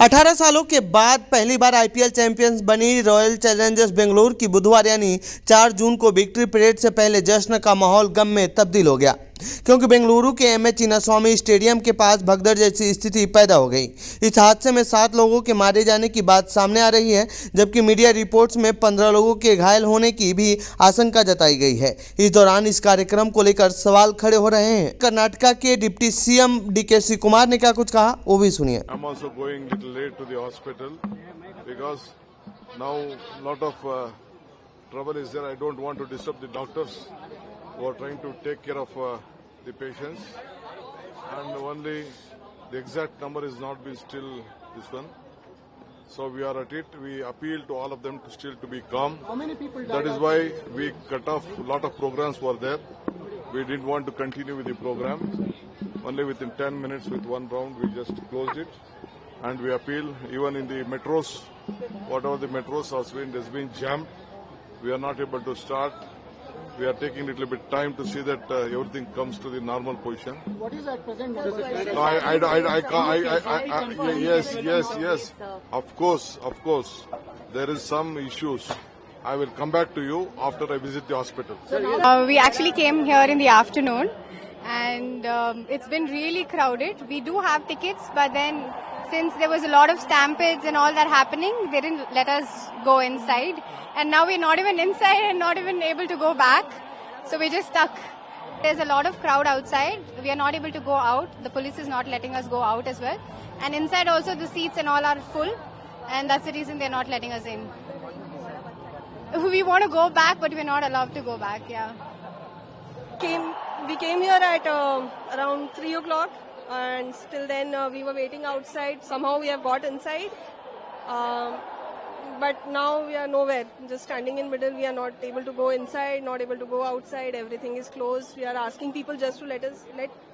18 सालों के बाद पहली बार आईपीएल चैंपियंस बनी रॉयल चैलेंजर्स बेंगलुरु की बुधवार यानी 4 जून को विक्ट्री परेड से पहले जश्न का माहौल गम में तब्दील हो गया, क्योंकि बेंगलुरु के एमए चिन्नास्वामी स्टेडियम के पास भगदड़ जैसी स्थिति पैदा हो गई। इस हादसे में 7 लोगों के मारे जाने की बात सामने आ रही है, जबकि मीडिया रिपोर्ट्स में 15 लोगों के घायल होने की भी आशंका जताई गई है। इस दौरान इस कार्यक्रम को लेकर सवाल खड़े हो रहे हैं। कर्नाटका के deputy CM D K Shivakumar ने क्या कुछ कहा, वो भी सुनिए। late to the hospital because now lot of trouble is there. I don't want to disturb the doctors who are trying to take care of the patients, and only the exact number is not be still this one. So we are at it. We appeal to all of them to still to be calm. How many people died? That is why we cut off a lot of programs were there. We didn't want to continue with the program. Only within 10 minutes with one round we just closed it. And we appeal even in the metros, whatever the metros has been jammed. We are not able to start. We are taking a little bit time to see that everything comes to the normal position. What is at present? No, I can't. Yes. Of course. There is some issues. I will come back to you after I visit the hospital. We actually came here in the afternoon, and it's been really crowded. We do have tickets, but then since there was a lot of stampedes and all that happening, they didn't let us go inside. And now we're not even inside and not even able to go back. So we're just stuck. There's a lot of crowd outside. We are not able to go out. The police is not letting us go out as well. And inside also the seats and all are full. And that's the reason they're not letting us in. We want to go back, but we're not allowed to go back, yeah. We came here at around 3 o'clock. And still then we were waiting outside. Somehow we have got inside, but now we are nowhere, just standing in middle. We are not able to go inside, not able to go outside. Everything is closed. We are asking people just to let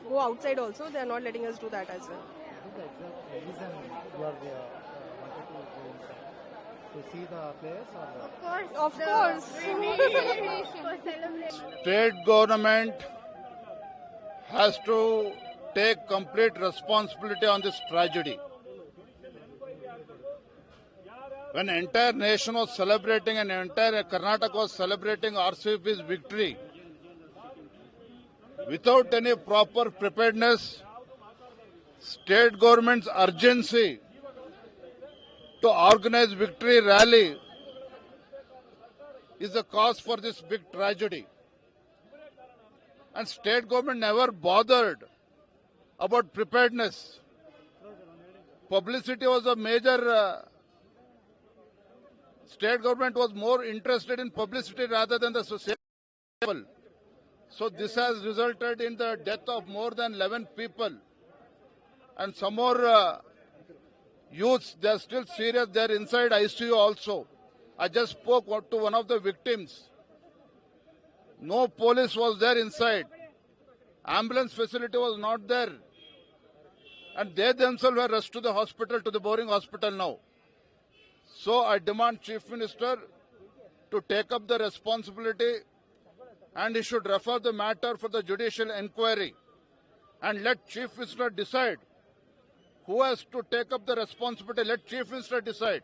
go outside also. They are not letting us do that as well. To see the place or Of course. State government has to take complete responsibility on this tragedy. When entire nation was celebrating and entire Karnataka was celebrating RCB's victory, without any proper preparedness, state government's urgency to organize victory rally is the cause for this big tragedy. And state government never bothered about preparedness. Publicity was a major. State government was more interested in publicity rather than the society level. So this has resulted in the death of more than 11 people. And some more youths, they are still serious. They are inside ICU also. I just spoke to one of the victims. No police was there inside. Ambulance facility was not there. And they themselves were rushed to the hospital, to the Boring Hospital now. So I demand Chief Minister to take up the responsibility, and he should refer the matter for the judicial inquiry, and let Chief Minister decide who has to take up the responsibility. Let Chief Minister decide.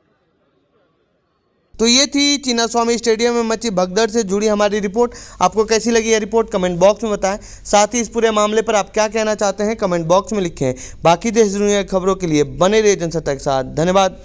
तो ये थी Chinnaswamy stadium में मची भगदड़ से जुड़ी हमारी report. आपको कैसी लगी ये रिपोर्ट कमेंट बॉक्स में बताएं। साथ ही इस पूरे मामले पर आप क्या कहना चाहते हैं कमेंट बॉक्स में लिखें। बाकी देश दुनिया की खबरों के लिए बने रहिए जनसत्ता के साथ। धन्यवाद।